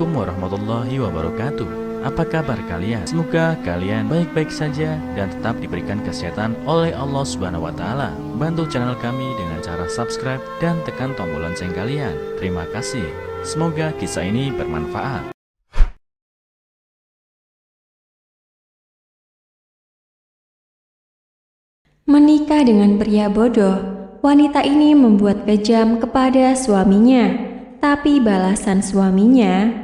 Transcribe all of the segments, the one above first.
Assalamualaikum warahmatullahi wabarakatuh. Apa kabar kalian? Semoga kalian baik-baik saja dan tetap diberikan kesehatan oleh Allah Subhanahu wa taala. Bantu channel kami dengan cara subscribe dan tekan tombol lonceng kalian. Terima kasih. Semoga kisah ini bermanfaat. Menikah dengan pria bodoh, wanita ini membuat kejam kepada suaminya, tapi balasan suaminya,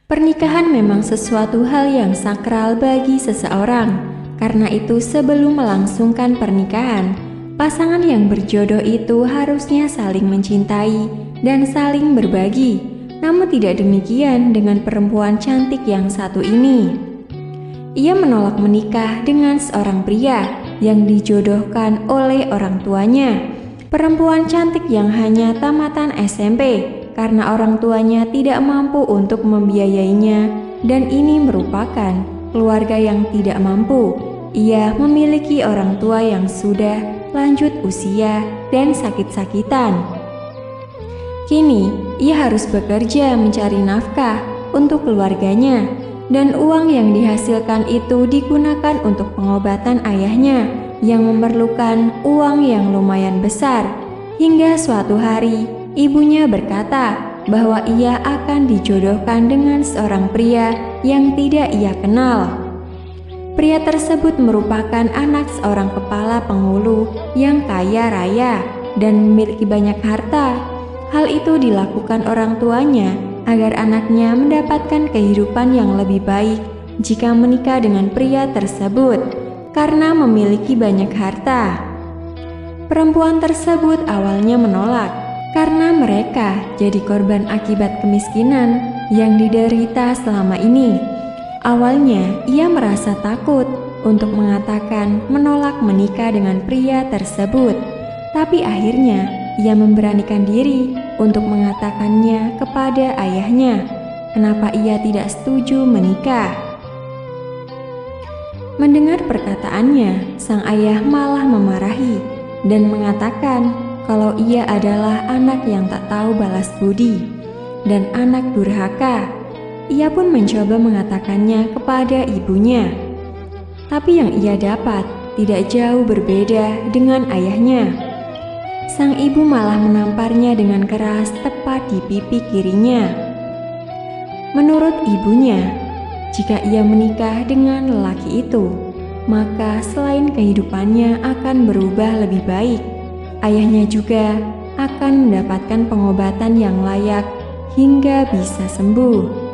pernikahan memang sesuatu hal yang sakral bagi seseorang. Karena itu sebelum melangsungkan pernikahan, pasangan yang berjodoh itu harusnya saling mencintai dan saling berbagi. Namun tidak demikian dengan perempuan cantik yang satu ini. Ia menolak menikah dengan seorang pria yang dijodohkan oleh orang tuanya. Perempuan cantik yang hanya tamatan SMP karena orang tuanya tidak mampu untuk membiayainya, dan ini merupakan keluarga yang tidak mampu. Ia memiliki orang tua yang sudah lanjut usia dan sakit-sakitan. Kini ia harus bekerja mencari nafkah untuk keluarganya, dan uang yang dihasilkan itu digunakan untuk pengobatan ayahnya yang memerlukan uang yang lumayan besar. Hingga suatu hari ibunya berkata bahwa ia akan dijodohkan dengan seorang pria yang tidak ia kenal. Pria tersebut merupakan anak seorang kepala penghulu yang kaya raya dan memiliki banyak harta. Hal itu dilakukan orang tuanya agar anaknya mendapatkan kehidupan yang lebih baik jika menikah dengan pria tersebut karena memiliki banyak harta. Perempuan tersebut awalnya menolak karena mereka jadi korban akibat kemiskinan yang diderita selama ini. Awalnya ia merasa takut untuk mengatakan menolak menikah dengan pria tersebut, tapi akhirnya ia memberanikan diri untuk mengatakannya kepada ayahnya kenapa ia tidak setuju menikah. Mendengar perkataannya, sang ayah malah memarahi dan mengatakan kalau ia adalah anak yang tak tahu balas budi dan anak durhaka. Ia pun mencoba mengatakannya kepada ibunya, tapi yang ia dapat tidak jauh berbeda dengan ayahnya. Sang ibu malah menamparnya dengan keras tepat di pipi kirinya. Menurut ibunya, jika ia menikah dengan lelaki itu, maka selain kehidupannya akan berubah lebih baik, ayahnya juga akan mendapatkan pengobatan yang layak hingga bisa sembuh.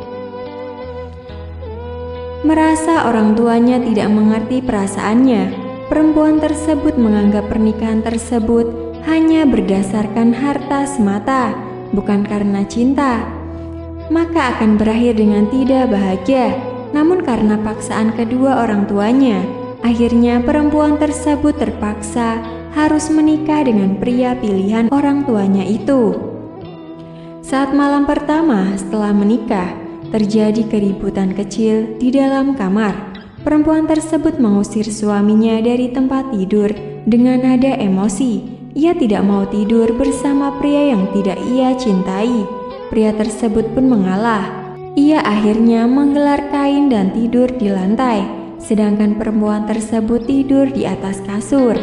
Merasa orang tuanya tidak mengerti perasaannya, perempuan tersebut menganggap pernikahan tersebut hanya berdasarkan harta semata, bukan karena cinta, maka akan berakhir dengan tidak bahagia. Namun karena paksaan kedua orang tuanya, akhirnya perempuan tersebut terpaksa harus menikah dengan pria pilihan orang tuanya itu. Saat malam pertama setelah menikah, terjadi keributan kecil di dalam kamar. Perempuan tersebut mengusir suaminya dari tempat tidur dengan nada emosi. Ia tidak mau tidur bersama pria yang tidak ia cintai. Pria tersebut pun mengalah. Ia akhirnya menggelar kain dan tidur di lantai, sedangkan perempuan tersebut tidur di atas kasur.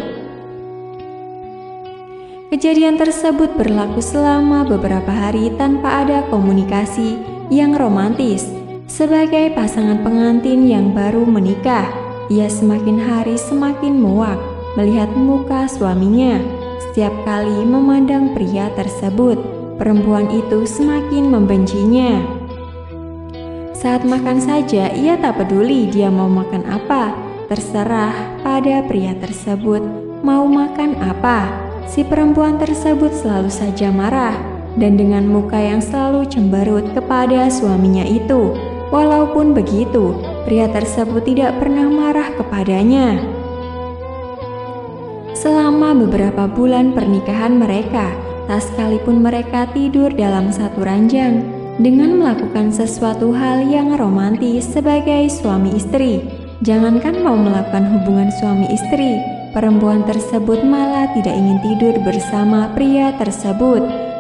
Kejadian tersebut berlaku selama beberapa hari tanpa ada komunikasi yang romantis. Sebagai pasangan pengantin yang baru menikah, ia semakin hari semakin muak melihat muka suaminya. Setiap kali memandang pria tersebut, perempuan itu semakin membencinya. Saat makan saja, ia tak peduli dia mau makan apa, terserah pada pria tersebut mau makan apa. Si perempuan tersebut selalu saja marah dan dengan muka yang selalu cemberut kepada suaminya itu. Walaupun begitu, pria tersebut tidak pernah marah kepadanya. Selama beberapa bulan pernikahan mereka, tak sekalipun mereka tidur dalam satu ranjang dengan melakukan sesuatu hal yang romantis sebagai suami istri. Jangankan mau melakukan hubungan suami istri, perempuan tersebut malah tidak ingin tidur bersama pria tersebut.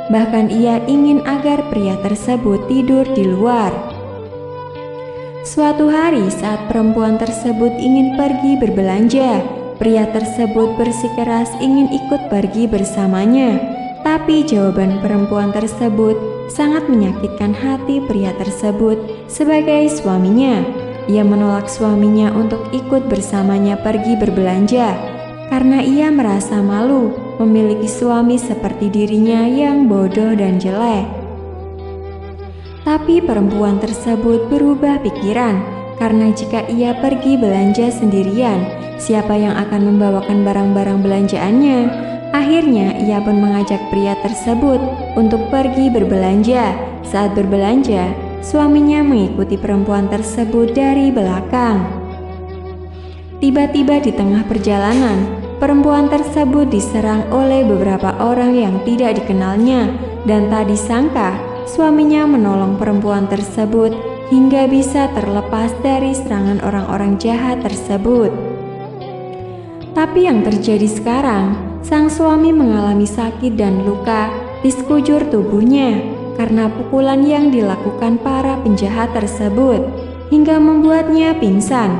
Bahkan ia ingin agar pria tersebut tidur di luar. Suatu hari saat perempuan tersebut ingin pergi berbelanja, pria tersebut bersikeras ingin ikut pergi bersamanya. Tapi jawaban perempuan tersebut sangat menyakitkan hati pria tersebut sebagai suaminya. Ia menolak suaminya untuk ikut bersamanya pergi berbelanja karena ia merasa malu memiliki suami seperti dirinya yang bodoh dan jelek. Tapi perempuan tersebut berubah pikiran karena jika ia pergi belanja sendirian, siapa yang akan membawakan barang-barang belanjaannya? Akhirnya ia pun mengajak pria tersebut untuk pergi berbelanja. Saat berbelanja, suaminya mengikuti perempuan tersebut dari belakang. Tiba-tiba di tengah perjalanan, perempuan tersebut diserang oleh beberapa orang yang tidak dikenalnya dan tak disangka suaminya menolong perempuan tersebut hingga bisa terlepas dari serangan orang-orang jahat tersebut. Tapi yang terjadi sekarang, sang suami mengalami sakit dan luka di sekujur tubuhnya karena pukulan yang dilakukan para penjahat tersebut hingga membuatnya pingsan.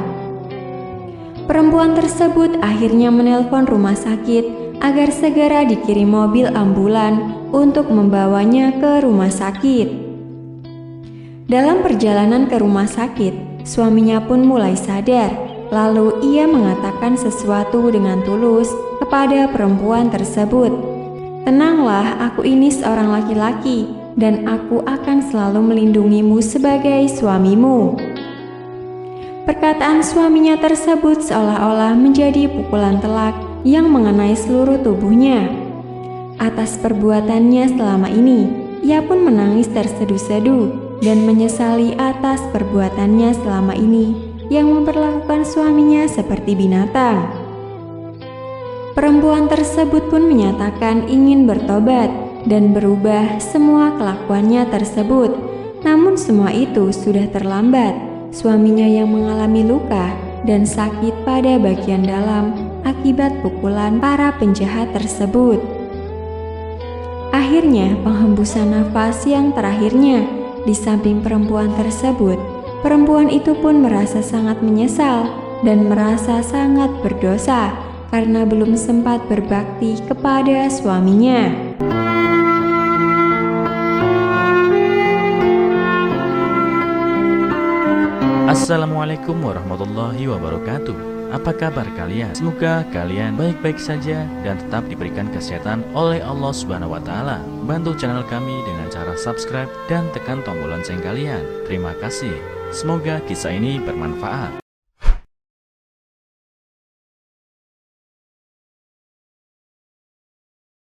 Perempuan tersebut akhirnya menelpon rumah sakit agar segera dikirim mobil ambulan untuk membawanya ke rumah sakit. Dalam perjalanan ke rumah sakit, suaminya pun mulai sadar. Lalu ia mengatakan sesuatu dengan tulus kepada perempuan tersebut. "Tenanglah, aku ini seorang laki-laki dan aku akan selalu melindungimu sebagai suamimu." Perkataan suaminya tersebut seolah-olah menjadi pukulan telak yang mengenai seluruh tubuhnya. Atas perbuatannya selama ini, ia pun menangis terseduh-seduh dan menyesali atas perbuatannya selama ini yang memperlakukan suaminya seperti binatang. Perempuan tersebut pun menyatakan ingin bertobat dan berubah semua kelakuannya tersebut. Namun semua itu sudah terlambat. Suaminya yang mengalami luka dan sakit pada bagian dalam akibat pukulan para penjahat tersebut. Akhirnya penghembusan nafas yang terakhirnya di samping perempuan tersebut, perempuan itu pun merasa sangat menyesal dan merasa sangat berdosa karena belum sempat berbakti kepada suaminya. Assalamualaikum warahmatullahi wabarakatuh. Apa kabar kalian? Semoga kalian baik-baik saja dan tetap diberikan kesehatan oleh Allah Subhanahu wa taala. Bantu channel kami dengan cara subscribe dan tekan tombol lonceng kalian. Terima kasih. Semoga kisah ini bermanfaat.